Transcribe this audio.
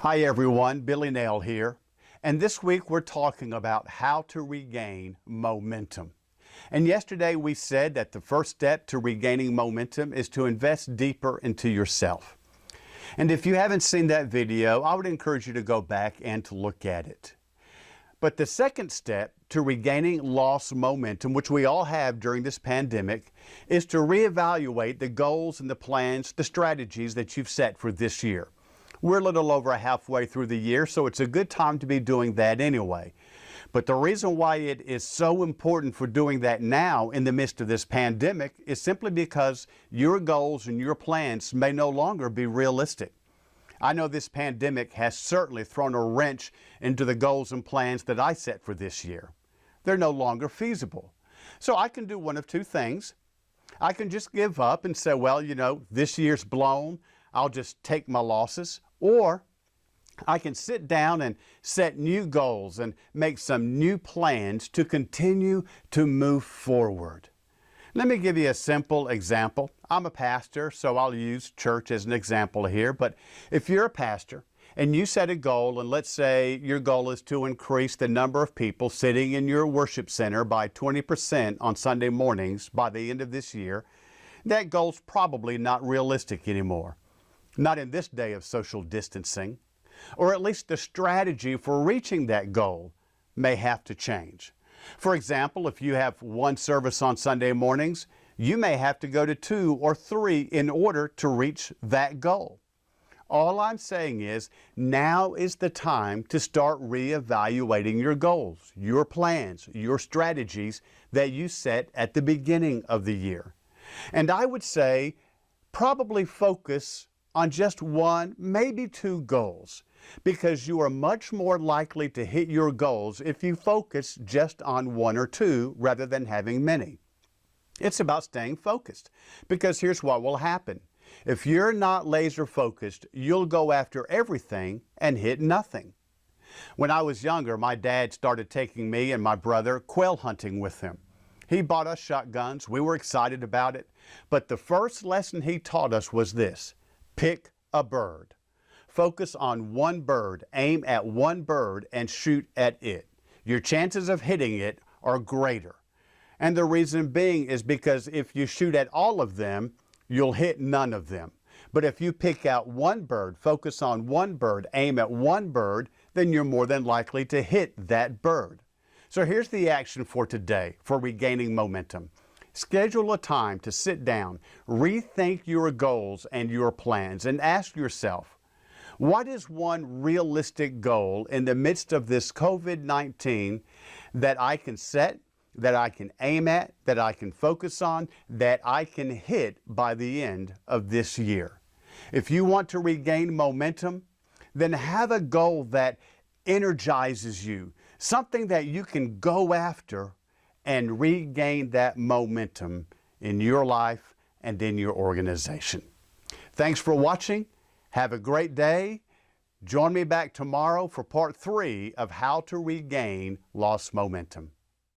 Hi everyone, Billy Nail here, and this week we're talking about how to regain momentum. And yesterday we said that the first step to regaining momentum is to invest deeper into yourself. And if you haven't seen that video, I would encourage you to go back and to look at it. But the second step to regaining lost momentum, which we all have during this pandemic, is to reevaluate the goals and the plans, the strategies that you've set for this year. We're a little over halfway through the year, so it's a good time to be doing that anyway. But the reason why it is so important for doing that now in the midst of this pandemic is simply because your goals and your plans may no longer be realistic. I know this pandemic has certainly thrown a wrench into the goals and plans that I set for this year. They're no longer feasible. So I can do one of two things. I can just give up and say, well, this year's blown. I'll just take my losses. Or I can sit down and set new goals and make some new plans to continue to move forward. Let me give you a simple example. I'm a pastor, so I'll use church as an example here. But if you're a pastor and you set a goal, and let's say your goal is to increase the number of people sitting in your worship center by 20% on Sunday mornings by the end of this year, that goal's probably not realistic anymore. Not in this day of social distancing, or at least the strategy for reaching that goal may have to change. For example, if you have one service on Sunday mornings, you may have to go to 2 or 3 in order to reach that goal. All I'm saying is now is the time to start reevaluating your goals, your plans, your strategies that you set at the beginning of the year. And I would say probably focus on just 1, maybe 2 goals, because you are much more likely to hit your goals if you focus just on 1 or 2 rather than having many. It's about staying focused, because here's what will happen. If you're not laser focused, you'll go after everything and hit nothing. When I was younger, my dad started taking me and my brother quail hunting with him. He bought us shotguns. We were excited about it. But the first lesson he taught us was this: pick a bird. Focus on one bird, aim at one bird, and shoot at it. Your chances of hitting it are greater. And the reason being is because if you shoot at all of them, you'll hit none of them. But if you pick out one bird, focus on one bird, aim at one bird, then you're more than likely to hit that bird. So here's the action for today for regaining momentum. Schedule a time to sit down, rethink your goals and your plans, and ask yourself, what is one realistic goal in the midst of this COVID-19 that I can set, that I can aim at, that I can focus on, that I can hit by the end of this year? If you want to regain momentum, then have a goal that energizes you, something that you can go after and regain that momentum in your life and in your organization. Thanks for watching. Have a great day. Join me back tomorrow for part 3 of how to regain lost momentum.